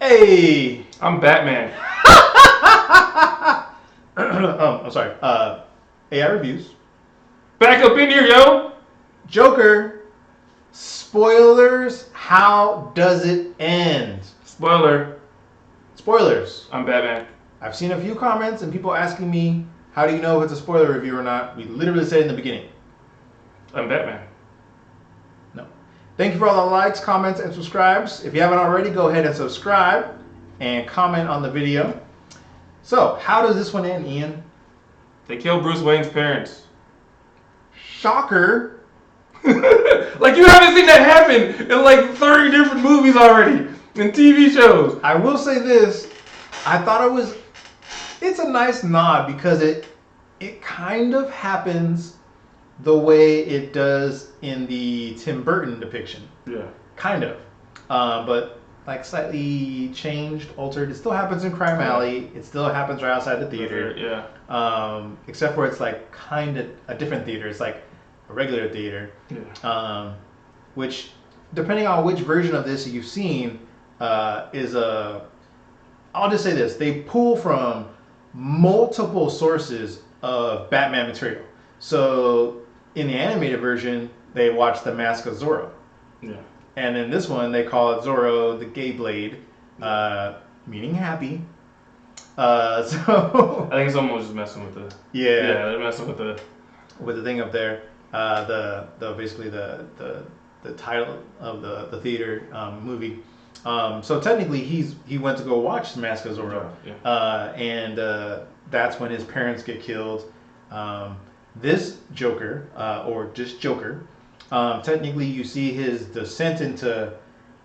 Hey! I'm Batman. I'm sorry. AI reviews. Back up in here, yo! Joker. Spoilers. How does it end? Spoiler. Spoilers. I'm Batman. I've seen a few comments and people asking me, how do you know if it's a spoiler review or not? We literally said in the beginning. I'm Batman. No. Thank you for all the likes, comments, and subscribes. If you haven't already, go ahead and subscribe and comment on the video. So, how does this one end, Ian? They killed Bruce Wayne's parents. Shocker. Like, you haven't seen that happen in like 30 different movies already and TV shows. I will say this. I thought it's a nice nod because it kind of happens the way it does in the Tim Burton depiction. Yeah. Kind of. But like slightly changed, altered. It still happens in Crime Alley. It still happens right outside the theater. Yeah. Except for it's like kind of a different theater. It's like a regular theater. Yeah. Which, depending on which version of this you've seen, is a... I'll just say this. They pull from multiple sources of Batman material. So, in the animated version, they watch The Mask of Zorro. Yeah. And in this one, they call it Zorro the Gay Blade, meaning happy. So I think someone was just messing with the... Yeah, they're messing with the thing up there. Basically the title of the theater movie. So technically, he went to go watch The Mask of Zorro. Yeah. And that's when his parents get killed. This Joker, or just Joker, technically you see his descent into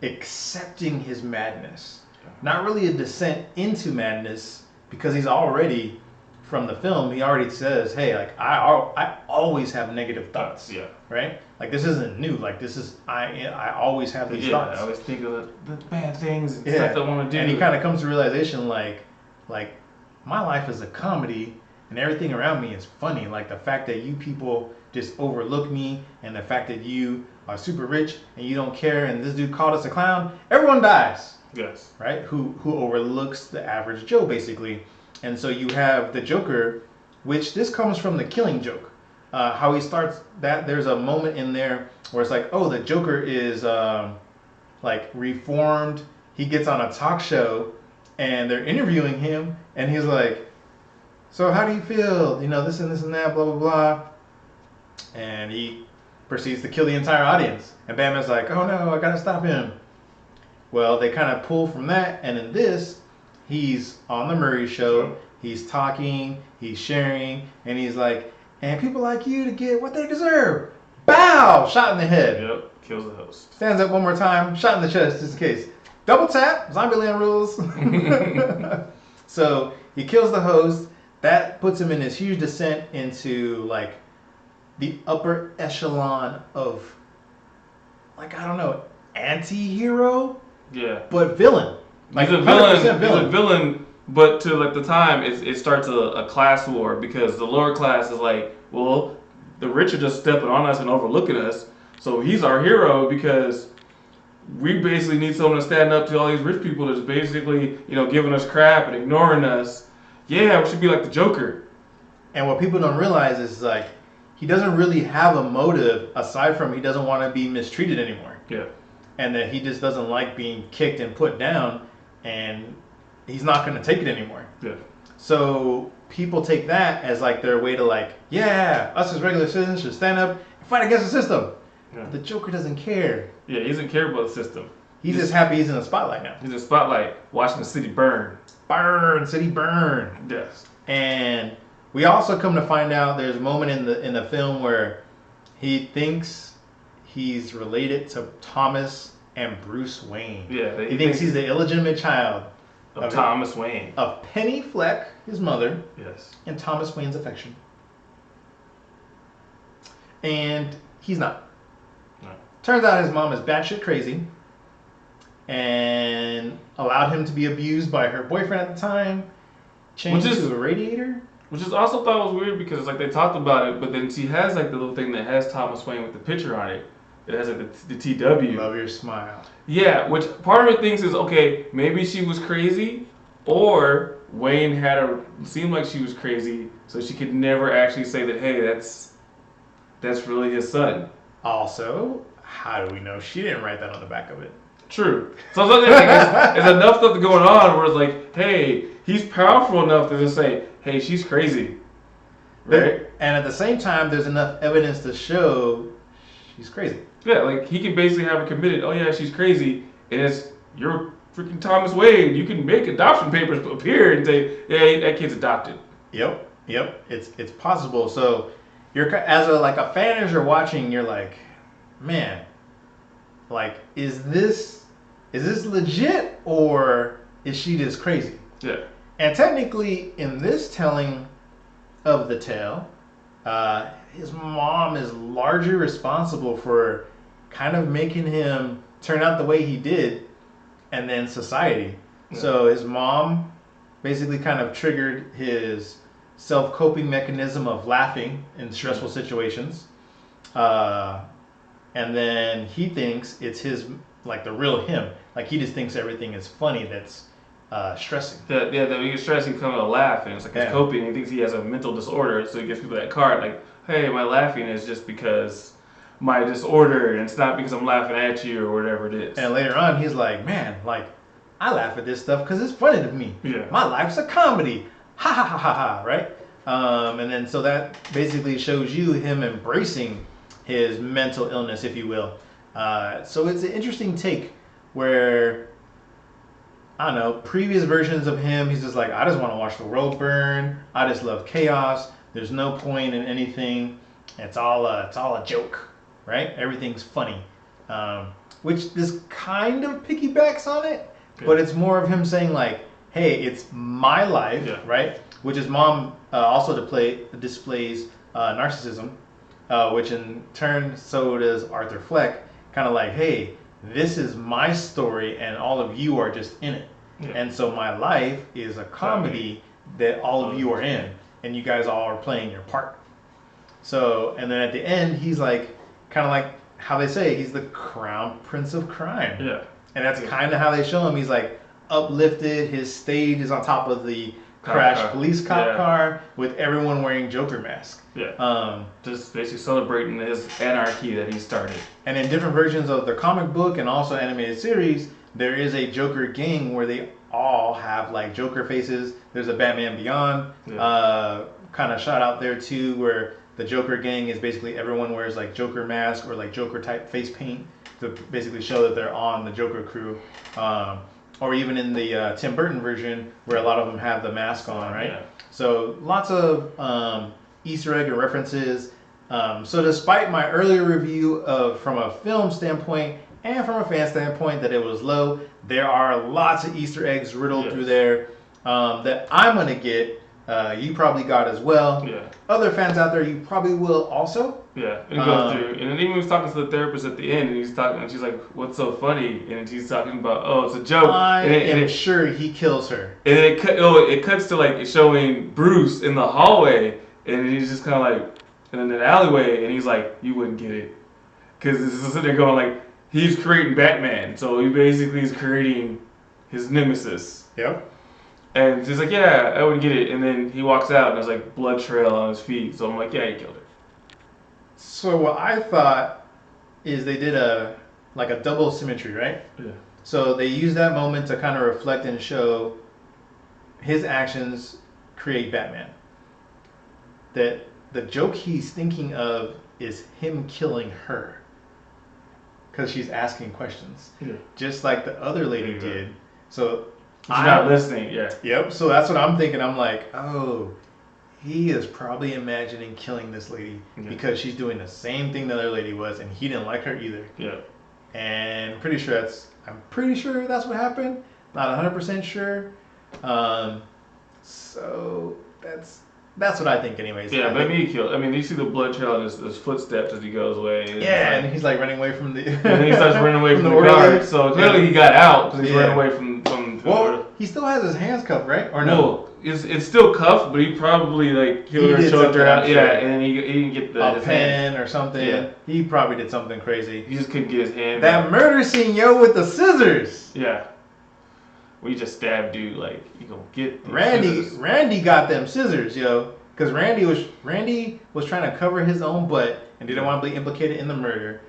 accepting his madness. Not really a descent into madness, because he's already, from the film, he already says, hey, like, I always have negative thoughts. Yeah. Right? Like, this isn't new. Like, this is, I always have these thoughts. I always think of the bad things and stuff I want to do. And he kind of comes to realization, like, my life is a comedy, and everything around me is funny. Like, the fact that you people just overlook me, and the fact that you are super rich, and you don't care, and this dude called us a clown, everyone dies. Yes. Right? Who overlooks the average Joe, basically. And so you have the Joker, which this comes from the Killing Joke. How he starts that, there's a moment in there where it's like, oh, the Joker is like reformed. He gets on a talk show and they're interviewing him and he's like, so how do you feel? You know, this and that, blah, blah, blah. And he proceeds to kill the entire audience. And Batman's like, oh no, I gotta stop him. Well, they kind of pull from that, and in this, he's on the Murray Show, he's talking, he's sharing, and he's like, and people like you to get what they deserve. Bow! Shot in the head. Yep, kills the host. Stands up one more time, shot in the chest, just in case. Double tap, Zombieland rules. So, he kills the host. That puts him in this huge descent into, like, the upper echelon of, like, I don't know, anti-hero? Yeah. But villain. Like, he's a villain. He's a villain, but to like the time, it starts a class war because the lower class is like, well, the rich are just stepping on us and overlooking us. So he's our hero because we basically need someone to stand up to all these rich people that's basically, giving us crap and ignoring us. Yeah, we should be like the Joker. And what people don't realize is like, he doesn't really have a motive aside from he doesn't want to be mistreated anymore. Yeah. And that he just doesn't like being kicked and put down, and he's not going to take it anymore. Yeah. So people take that as like their way to like, yeah, us as regular citizens should stand up and fight against the system. Yeah. The Joker doesn't care. Yeah, he doesn't care about the system. He's just happy he's in the spotlight now. He's in the spotlight, watching the city burn. Burn, city burn. Yes. And we also come to find out there's a moment in the film where he thinks he's related to Thomas and Bruce Wayne. Yeah. He thinks he's the illegitimate child of Thomas Wayne. Of Penny Fleck, his mother. Yes. And Thomas Wayne's affection. And he's not. No. Turns out his mom is batshit crazy and allowed him to be abused by her boyfriend at the time. Changed to a radiator. Which is also thought was weird because like they talked about it, but then she has like the little thing that has Thomas Wayne with the picture on it. It has like the TW. Love your smile. Yeah, which part of it thinks is okay. Maybe she was crazy, or Wayne had her seem like she was crazy, so she could never actually say that. Hey, that's really his son. Also, how do we know she didn't write that on the back of it? True. So something like it's enough stuff going on where it's like, hey, he's powerful enough to just say, hey, she's crazy, right? And at the same time, there's enough evidence to show she's crazy. Yeah, like he can basically have her committed. Oh yeah, she's crazy, and it's you're freaking Thomas Wade. You can make adoption papers appear and say, yeah, that kid's adopted. Yep. It's possible. So you're as a fan as you're watching, you're like, man, like is this legit or is she just crazy? Yeah. And technically, in this telling of the tale, his mom is largely responsible for kind of making him turn out the way he did, and then society. Yeah. So his mom basically kind of triggered his self-coping mechanism of laughing in stressful situations. And then he thinks it's his, like the real him. Like he just thinks everything is funny that's stressing. That when he gets stressed, he comes to laugh, and it's like he's coping. He thinks he has a mental disorder, so he gives people that card, like, hey, my laughing is just because my disorder, and it's not because I'm laughing at you or whatever it is. And later on, he's like, man, like, I laugh at this stuff because it's funny to me. Yeah. My life's a comedy. Ha ha ha ha ha, right? And then so that basically shows you him embracing his mental illness, if you will. So it's an interesting take where, I don't know, previous versions of him, he's just like, I just want to watch the world burn. I just love chaos. There's no point in anything. It's all a joke, right? Everything's funny. Which this kind of piggybacks on it, but it's more of him saying like, hey, it's my life, right? Which his mom also displays narcissism, which in turn, so does Arthur Fleck, kind of like, hey, this is my story and all of you are just in it. Yeah. And so my life is a comedy that all of you are in, and you guys all are playing your part. So, and then at the end, he's like, kind of like how they say, he's the crown prince of crime. Yeah. And that's kind of how they show him. He's like uplifted, his stage is on top of the crashed police cop car with everyone wearing Joker masks. Yeah. Just basically celebrating his anarchy that he started. And in different versions of the comic book and also animated series, there is a Joker gang where they all have like Joker faces. There's a Batman Beyond kind of shot out there too, where the Joker gang is basically everyone wears like Joker mask or like Joker type face paint to basically show that they're on the Joker crew. Or even in the Tim Burton version where a lot of them have the mask on, right? Yeah. So lots of Easter egg and references. So despite my earlier review of from a film standpoint and from a fan standpoint that it was low, there are lots of Easter eggs riddled through there that I'm going to get. You probably got as well. Yeah. Other fans out there, you probably will also. Yeah, and go through. And then even he was talking to the therapist at the end, and he's talking, and she's like, "What's so funny?" And she's talking about, "Oh, it's a joke." I am sure he kills her. And then it cuts to like showing Bruce in the hallway, and he's just kind of like in an alleyway, and he's like, "You wouldn't get it," because it's sitting there going like, he's creating Batman, so he basically is creating his nemesis. Yep. And she's like, "Yeah, I wouldn't get it." And then he walks out, and there's like blood trail on his feet. So I'm like, "Yeah, he killed her." So what I thought is they did a double symmetry, right? Yeah. So they used that moment to kind of reflect and show his actions create Batman. That the joke he's thinking of is him killing her. Because she's asking questions. Yeah. Just like the other lady did. So she's not listening, yeah. Yep, so that's what I'm thinking. I'm like, oh, he is probably imagining killing this lady because she's doing the same thing the other lady was, and he didn't like her either. Yeah. And I'm pretty sure that's what happened. Not 100% sure. So That's what I think, anyways. Yeah, but he killed. I mean, you see the blood trail on his footsteps as he goes away. And and he's like running away from the. And then he starts running away from the guard. So clearly he got out because he's running away from. Well, he still has his hands cuffed, right? Or no? Well, it's still cuffed, but he probably like killed her, choked her out. Yeah, and then he didn't get a pen or something. Yeah. He probably did something crazy. He just couldn't get his hand. That murder scene, yo, with the scissors. Yeah. We just stabbed dude like you gonna get Randy. Scissors. Randy got them scissors, yo, because Randy was trying to cover his own butt and didn't want to be implicated in the murder.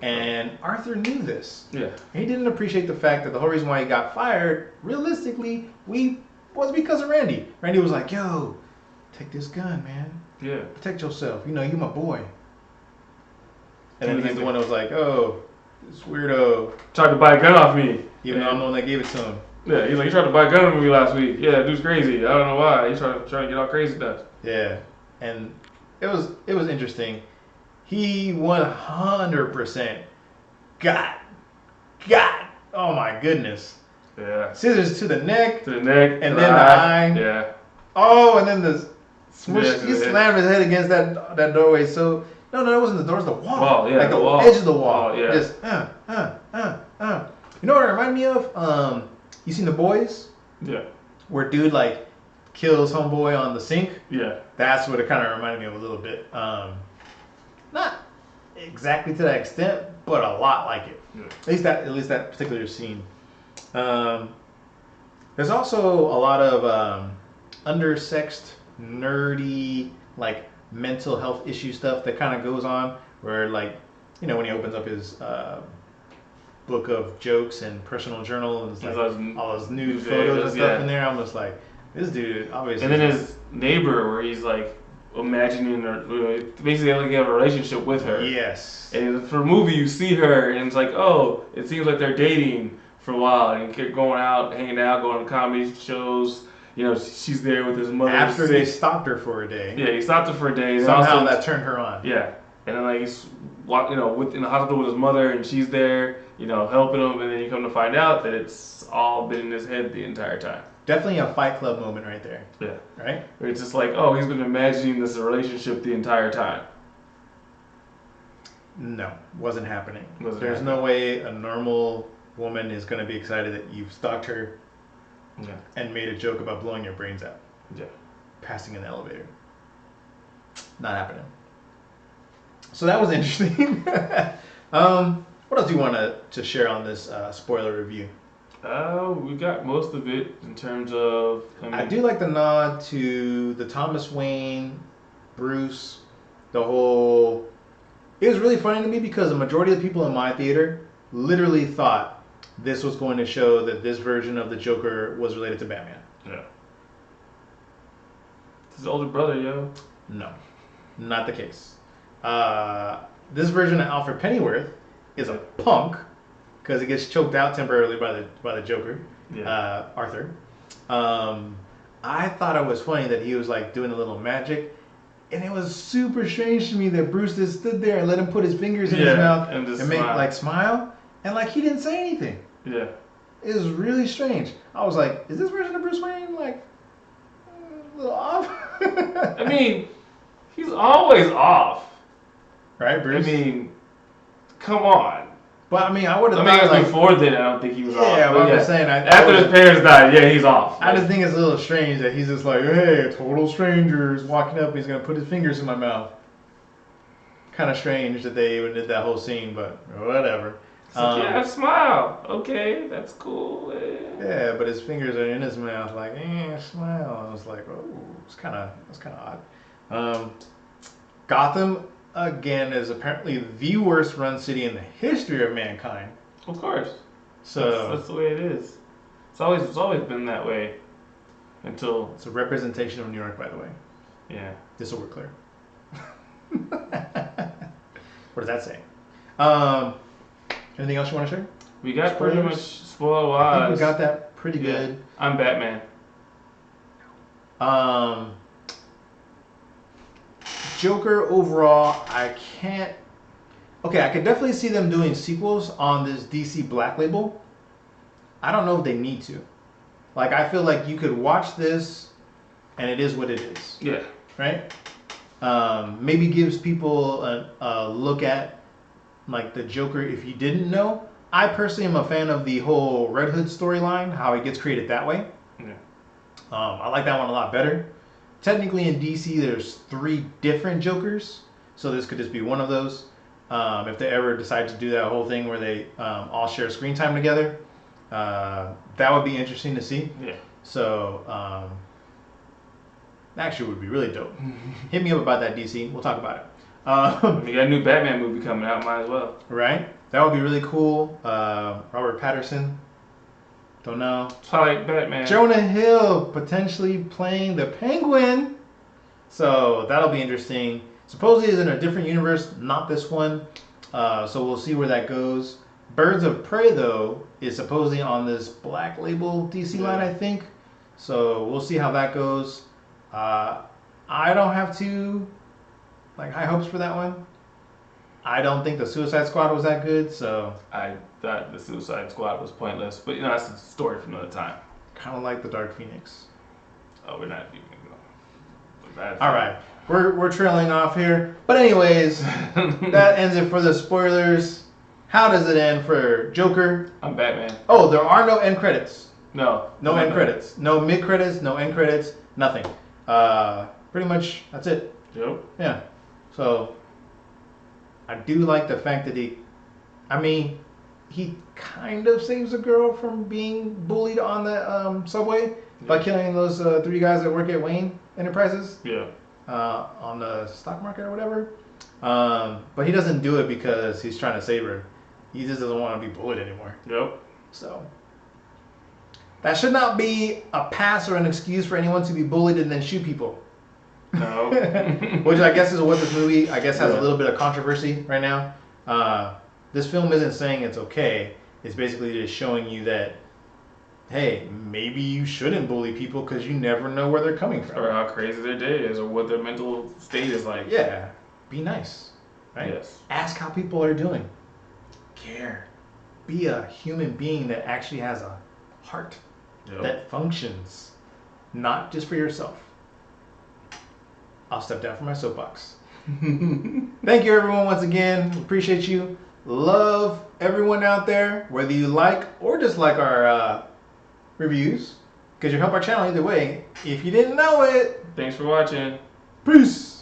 And Arthur knew this. Yeah. He didn't appreciate the fact that the whole reason why he got fired, realistically, was because of Randy. Randy was like, yo, take this gun, man. Yeah. Protect yourself. You know, you my boy. And then he's the one that was like, oh, this weirdo. Tried to buy a gun off me. Even though I'm the one that gave it to him. Yeah, he's like, he tried to buy a gun on me last week. Yeah, dude's crazy. I don't know why. He's trying to get all crazy stuff. Yeah. And it was interesting. He 100% got. Oh my goodness. Yeah. Scissors to the neck. And then the eye. Yeah. Oh, and then the smush. He slammed his head against that doorway. So no, it wasn't the door. It was the wall. Yeah, like the wall. edge of the wall. Yeah. Just You know what it reminded me of? You seen The Boys? Yeah. Where dude like kills homeboy on the sink. Yeah. That's what it kind of reminded me of a little bit. Not exactly to that extent, but a lot like it. Yeah. At least that particular scene. There's also a lot of undersexed, nerdy, like mental health issue stuff that kind of goes on. Where like, you know, when he opens up his book of jokes and personal journal, and it's like all those nude photos and stuff in there. I'm just like, this dude obviously. And then his neighbor, where he's like imagining or basically like have a relationship with her. Yes. And for a movie, you see her, and it's like, oh, it seems like they're dating for a while, and keep going out, hanging out, going to comedy shows. You know, she's there with his mother. After they stopped her for a day. Yeah, he stopped her for a day. Somehow that turned her on. Yeah, and then like he's, you know, in the hospital with his mother, and she's there, you know, helping him, and then you come to find out that it's all been in his head the entire time. Definitely a Fight Club moment right there. Yeah. Right? Where it's just like, oh, he's been imagining this relationship the entire time. No, wasn't happening. There's no way a normal woman is going to be excited that you've stalked her and made a joke about blowing your brains out. Yeah. Passing in the elevator. Not happening. So that was interesting. What else do you want to share on this spoiler review? We got most of it in terms of. I do like the nod to the Thomas Wayne, Bruce, the whole. It was really funny to me because the majority of the people in my theater literally thought this was going to show that this version of the Joker was related to Batman. Yeah. It's his older brother, yo. No, not the case. This version of Alfred Pennyworth is a punk because he gets choked out temporarily by the Joker, Arthur. I thought it was funny that he was like doing a little magic, and it was super strange to me that Bruce just stood there and let him put his fingers in his mouth and make like smile, and like he didn't say anything. Yeah, it was really strange. I was like, is this version of Bruce Wayne like a little off? I mean, he's always off. Right, Bruce? I mean, come on. But I mean, I would have thought like, before then, I don't think he was off. Yeah, what I'm saying. After his parents died, yeah, he's off. I just think it's a little strange that he's just like, hey, a total stranger is walking up and he's going to put his fingers in my mouth. Kind of strange that they even did that whole scene, but whatever. Yeah, smile. Okay, that's cool. Yeah, but his fingers are in his mouth, like, smile. I was like, oh, that's kind of odd. Gotham, again, is apparently the worst run city in the history of mankind. Of course. So that's the way it is. It's always been that way. Until it's a representation of New York, by the way. Yeah. Just so we're clear. What does that say? Anything else you want to share? We got pretty much spoiler-wise. I think we got that pretty good. I'm Batman. Joker overall, I can't. Okay, I could definitely see them doing sequels on this DC Black Label. I don't know if they need to. Like, I feel like you could watch this, and it is what it is. Yeah. right? Maybe gives people a look at like the Joker if you didn't know. I personally am a fan of the whole Red Hood storyline, how it gets created that way. Yeah. I like that one a lot better. Technically in DC there's 3 different Jokers, so this could just be one of those. If they ever decide to do that whole thing where they all share screen time together, that would be interesting to see. Yeah. So actually would be really dope. Hit me up about that, DC. We'll talk about it. You got a new Batman movie coming out, might as well. Right? That would be really cool. Robert Patterson. Don't know. Twilight Batman. Jonah Hill potentially playing the Penguin. So that'll be interesting. Supposedly is in a different universe, not this one. So we'll see where that goes. Birds of Prey, though, is supposedly on this Black Label DC line, I think. So we'll see how that goes. I don't have too high hopes for that one. I don't think the Suicide Squad was that good, so I thought the Suicide Squad was pointless, but that's a story for another time. kind of like the Dark Phoenix. Oh, we're not even going. All right, we're trailing off here, but anyways, that ends it for the spoilers. How does it end for Joker? I'm Batman. Oh, there are no end credits. No end credits. No mid credits. No end credits. Nothing. Pretty much that's it. Yep. Yeah. So I do like the fact that he kind of saves a girl from being bullied on the subway by killing those 3 guys that work at Wayne Enterprises. Yeah. On the stock market or whatever. But he doesn't do it because he's trying to save her. He just doesn't want to be bullied anymore. Yep. So that should not be a pass or an excuse for anyone to be bullied and then shoot people. No. Which I guess is what this movie, has a little bit of controversy right now. This film isn't saying it's okay. It's basically just showing you that, hey, maybe you shouldn't bully people because you never know where they're coming from. Or how crazy their day is, or what their mental state is like. Yeah. Be nice. Right? Yes. Ask how people are doing. Care. Be a human being that actually has a heart that functions, not just for yourself. I'll step down from my soapbox. Thank you, everyone, once again. Appreciate you. Love everyone out there, whether you like or dislike our reviews, because you help our channel either way. If you didn't know it, Thanks for watching. peace.